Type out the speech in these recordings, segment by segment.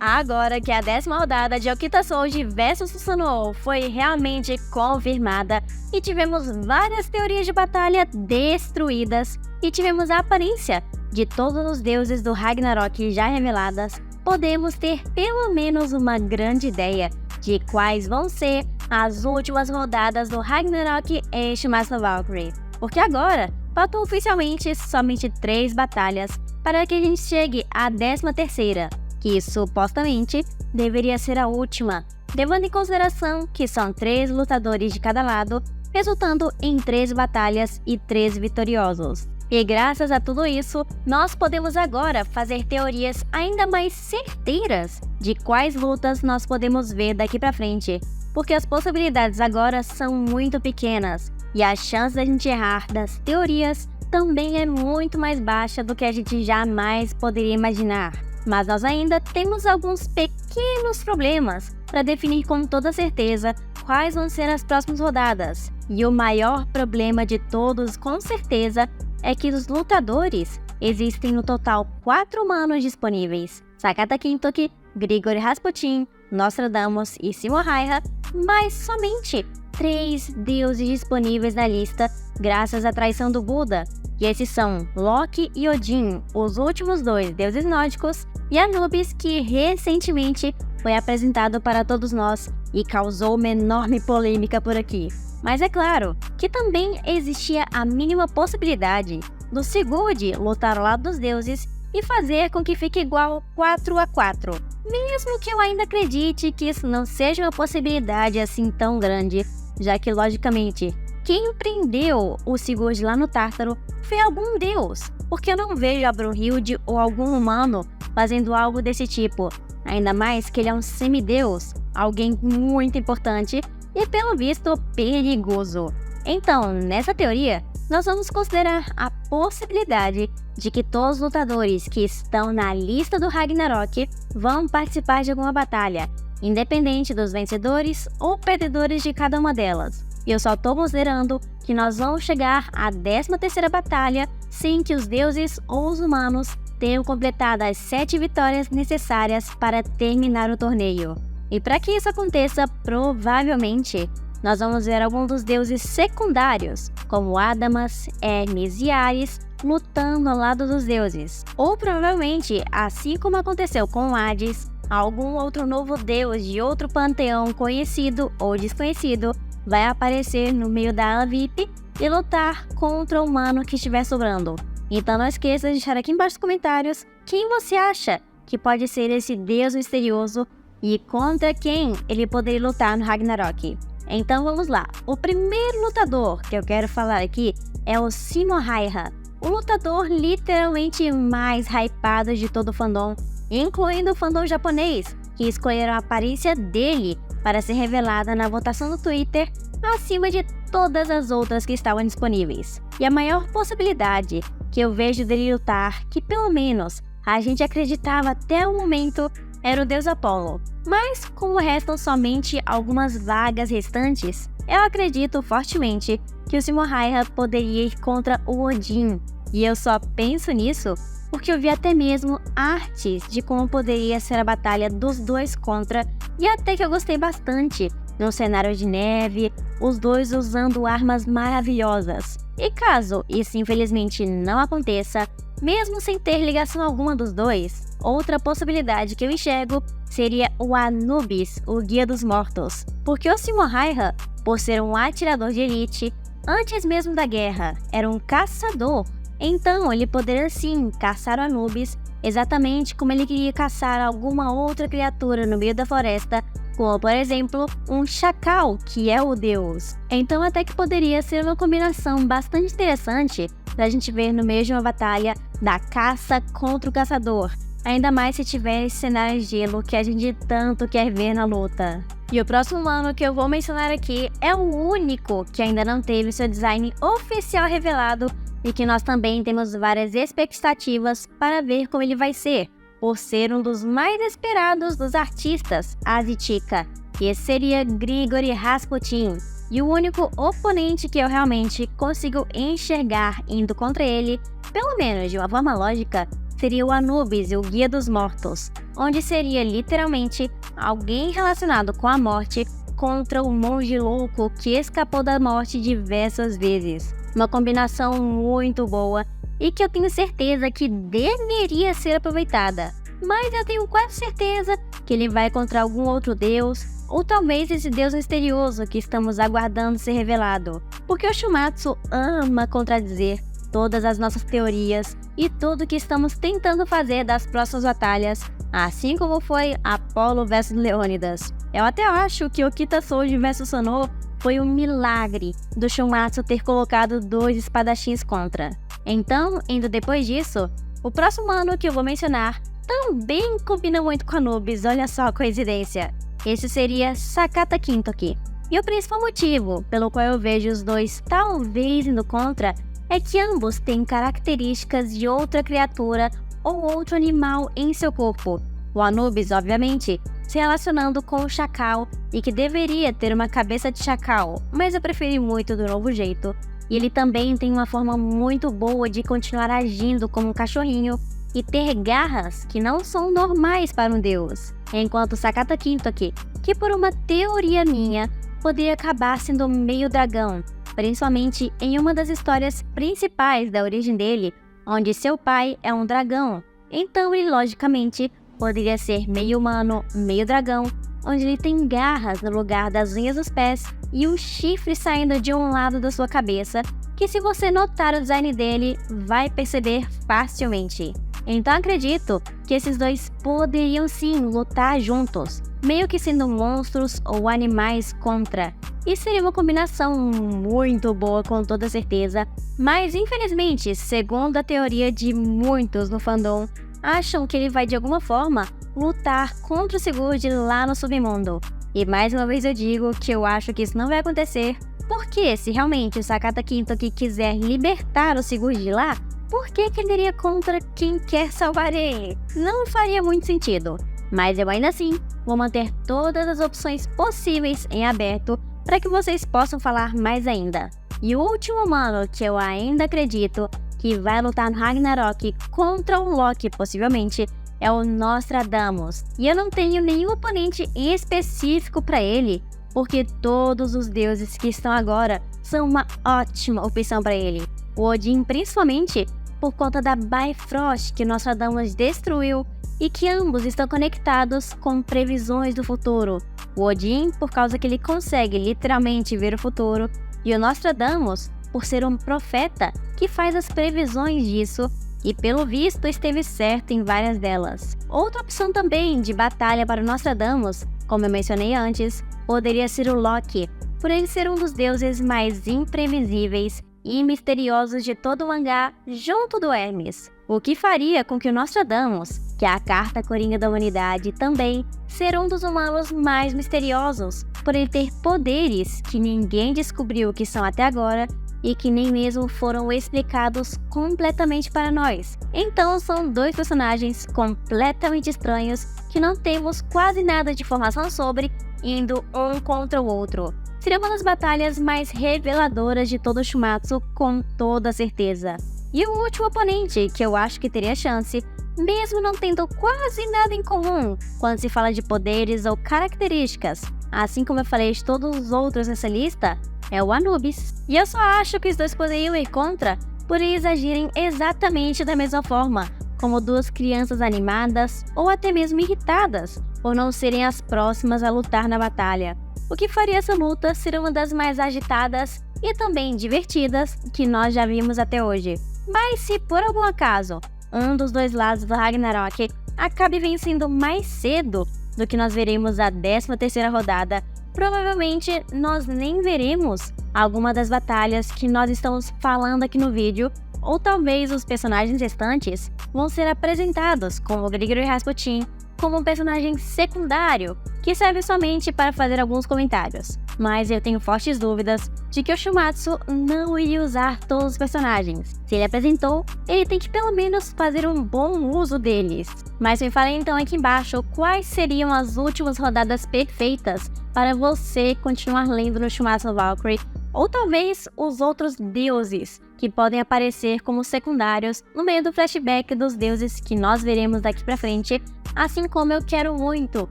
Agora que a 10ª rodada de Okita Souji vs Susanoo foi realmente confirmada e tivemos várias teorias de batalha destruídas e tivemos a aparência de todos os deuses do Ragnarok já reveladas, podemos ter pelo menos uma grande ideia de quais vão ser as últimas rodadas do Ragnarok Age Master Valkyrie. Porque agora faltam oficialmente somente 3 batalhas para que a gente chegue à 13ª, que supostamente deveria ser a última, levando em consideração que são 3 lutadores de cada lado, resultando em 3 batalhas e 3 vitoriosos. E graças a tudo isso, nós podemos agora fazer teorias ainda mais certeiras de quais lutas nós podemos ver daqui pra frente, porque as possibilidades agora são muito pequenas, e a chance da gente errar das teorias também é muito mais baixa do que a gente jamais poderia imaginar. Mas nós ainda temos alguns pequenos problemas para definir com toda certeza quais vão ser as próximas rodadas. E o maior problema de todos, com certeza, é que os lutadores existem no total 4 humanos disponíveis: Sakata Kintoki, Grigori Rasputin, Nostradamus e Simo Häyhä, mas somente 3 deuses disponíveis na lista graças à traição do Buda. E esses são Loki e Odin, os últimos 2 deuses nórdicos, e Anubis, que recentemente foi apresentado para todos nós e causou uma enorme polêmica por aqui. Mas é claro que também existia a mínima possibilidade do Sigurd lutar ao lado dos deuses e fazer com que fique igual 4-4. Mesmo que eu ainda acredite que isso não seja uma possibilidade assim tão grande, já que logicamente quem prendeu o Sigurd lá no Tártaro foi algum deus, porque eu não vejo a Brunhilde ou algum humano fazendo algo desse tipo, ainda mais que ele é um semideus, alguém muito importante e pelo visto perigoso. Então, nessa teoria, nós vamos considerar a possibilidade de que todos os lutadores que estão na lista do Ragnarok vão participar de alguma batalha, independente dos vencedores ou perdedores de cada uma delas. E eu só estou considerando que nós vamos chegar à 13ª batalha sem que os deuses ou os humanos tenham completado as 7 vitórias necessárias para terminar o torneio. E para que isso aconteça, provavelmente, nós vamos ver alguns dos deuses secundários, como Adamas, Hermes e Ares, lutando ao lado dos deuses. Ou provavelmente, assim como aconteceu com Hades, algum outro novo deus de outro panteão conhecido ou desconhecido vai aparecer no meio da ala VIP e lutar contra o humano que estiver sobrando. Então não esqueça de deixar aqui embaixo nos comentários quem você acha que pode ser esse deus misterioso e contra quem ele poderia lutar no Ragnarok. Então vamos lá. O primeiro lutador que eu quero falar aqui é o Simo Häyhä, o lutador literalmente mais hypado de todo o fandom, incluindo o fandom japonês, que escolheram a aparência dele para ser revelada na votação do Twitter, acima de todas as outras que estavam disponíveis. E a maior possibilidade que eu vejo dele lutar, que pelo menos a gente acreditava até o momento, era o deus Apollo. Mas como restam somente algumas vagas restantes, eu acredito fortemente que o Simo Häyhä poderia ir contra o Odin. E eu só penso nisso porque eu vi até mesmo artes de como poderia ser a batalha dos dois contra, e até que eu gostei bastante, num cenário de neve, os dois usando armas maravilhosas. E caso isso infelizmente não aconteça, mesmo sem ter ligação alguma dos dois, outra possibilidade que eu enxergo seria o Anubis, o Guia dos Mortos. Porque o Simo Häyhä, por ser um atirador de elite, antes mesmo da guerra, era um caçador. Então ele poderia sim caçar o Anubis, exatamente como ele queria caçar alguma outra criatura no meio da floresta, como por exemplo um chacal, que é o deus. Então até que poderia ser uma combinação bastante interessante pra gente ver no meio de uma batalha da caça contra o caçador, ainda mais se tiver esse cenário de gelo que a gente tanto quer ver na luta. E o próximo humano que eu vou mencionar aqui é o único que ainda não teve seu design oficial revelado e que nós também temos várias expectativas para ver como ele vai ser, por ser um dos mais esperados dos artistas, Asitica, e esse seria Grigori Rasputin. E o único oponente que eu realmente consigo enxergar indo contra ele, pelo menos de uma forma lógica, seria o Anubis, o Guia dos Mortos, onde seria literalmente alguém relacionado com a morte contra o monge louco que escapou da morte diversas vezes. Uma combinação muito boa e que eu tenho certeza que deveria ser aproveitada. Mas eu tenho quase certeza que ele vai contra algum outro deus, ou talvez esse deus misterioso que estamos aguardando ser revelado. Porque o Shumatsu ama contradizer todas as nossas teorias e tudo que estamos tentando fazer das próximas batalhas, assim como foi Apolo vs Leônidas. Eu até acho que o Kitasoji vs Sanô foi um milagre do Shumatsu ter colocado 2 espadachins contra. Então, indo depois disso, o próximo ano que eu vou mencionar também combina muito com Anubis, olha só a coincidência. Esse seria Sakata Kintoki. E o principal motivo pelo qual eu vejo os dois talvez indo contra é que ambos têm características de outra criatura ou outro animal em seu corpo. O Anubis, obviamente, se relacionando com o chacal e que deveria ter uma cabeça de chacal, mas eu preferi muito do novo jeito. E ele também tem uma forma muito boa de continuar agindo como um cachorrinho e ter garras que não são normais para um deus. Enquanto Sakata Kintoki, que por uma teoria minha, poderia acabar sendo meio dragão, principalmente em uma das histórias principais da origem dele, onde seu pai é um dragão. Então ele logicamente poderia ser meio humano, meio dragão, onde ele tem garras no lugar das unhas dos pés e um chifre saindo de um lado da sua cabeça, que se você notar o design dele, vai perceber facilmente. Então acredito que esses dois poderiam sim lutar juntos, meio que sendo monstros ou animais contra. E seria uma combinação muito boa com toda certeza, mas infelizmente, segundo a teoria de muitos no fandom, acham que ele vai de alguma forma lutar contra o Sigurd lá no submundo. E mais uma vez eu digo que eu acho que isso não vai acontecer, porque se realmente o Sakata Kintoki quiser libertar o Sigurd de lá, por que ele iria contra quem quer salvar ele? Não faria muito sentido. Mas eu ainda assim vou manter todas as opções possíveis em aberto para que vocês possam falar mais ainda. E o último humano que eu ainda acredito que vai lutar no Ragnarok contra o Loki possivelmente é o Nostradamus. E eu não tenho nenhum oponente em específico para ele, porque todos os deuses que estão agora são uma ótima opção para ele. O Odin principalmente por conta da Bifrost que Nostradamus destruiu e que ambos estão conectados com previsões do futuro. O Odin por causa que ele consegue literalmente ver o futuro e o Nostradamus por ser um profeta que faz as previsões disso e pelo visto esteve certo em várias delas. Outra opção também de batalha para o Nostradamus, como eu mencionei antes, poderia ser o Loki, por ele ser um dos deuses mais imprevisíveis e misteriosos de todo o mangá junto do Hermes, o que faria com que o Nostradamus, que é a carta coringa da humanidade, também ser um dos humanos mais misteriosos, por ele ter poderes que ninguém descobriu o que são até agora e que nem mesmo foram explicados completamente para nós. Então são dois personagens completamente estranhos que não temos quase nada de informação sobre, indo um contra o outro. Seria uma das batalhas mais reveladoras de todo o Shumatsu, com toda certeza. E o último oponente que eu acho que teria chance, mesmo não tendo quase nada em comum quando se fala de poderes ou características, assim como eu falei de todos os outros nessa lista, é o Anubis. E eu só acho que os dois poderiam ir contra por eles agirem exatamente da mesma forma, como duas crianças animadas ou até mesmo irritadas por não serem as próximas a lutar na batalha, o que faria essa luta ser uma das mais agitadas e também divertidas que nós já vimos até hoje. Mas se por algum acaso um dos dois lados do Ragnarok acabe vencendo mais cedo do que nós veremos a 13ª rodada, provavelmente nós nem veremos alguma das batalhas que nós estamos falando aqui no vídeo, ou talvez os personagens restantes vão ser apresentados, como o Grigor e Rasputin, como um personagem secundário, que serve somente para fazer alguns comentários. Mas eu tenho fortes dúvidas de que o Shumatsu não iria usar todos os personagens. Se ele apresentou, ele tem que pelo menos fazer um bom uso deles. Mas me falem então aqui embaixo quais seriam as últimas rodadas perfeitas para você continuar lendo no Shumatsu Valkyrie, ou talvez os outros deuses que podem aparecer como secundários no meio do flashback dos deuses que nós veremos daqui pra frente, assim como eu quero muito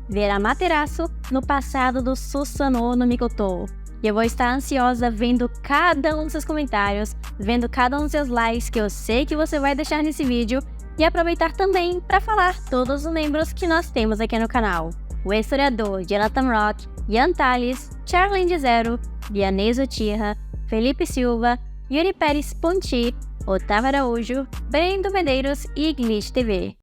ver Amaterasu no passado do Susanoo no Mikoto. E eu vou estar ansiosa vendo cada um dos seus comentários, vendo cada um dos seus likes que eu sei que você vai deixar nesse vídeo, e aproveitar também para falar todos os membros que nós temos aqui no canal. O historiador Jonathan Rock, Ian Thales, Charlene Zero, Vianney Uchiha, Felipe Silva, Yuri Pérez Ponti, Otávio Araújo, Brendo Medeiros e Glitch TV.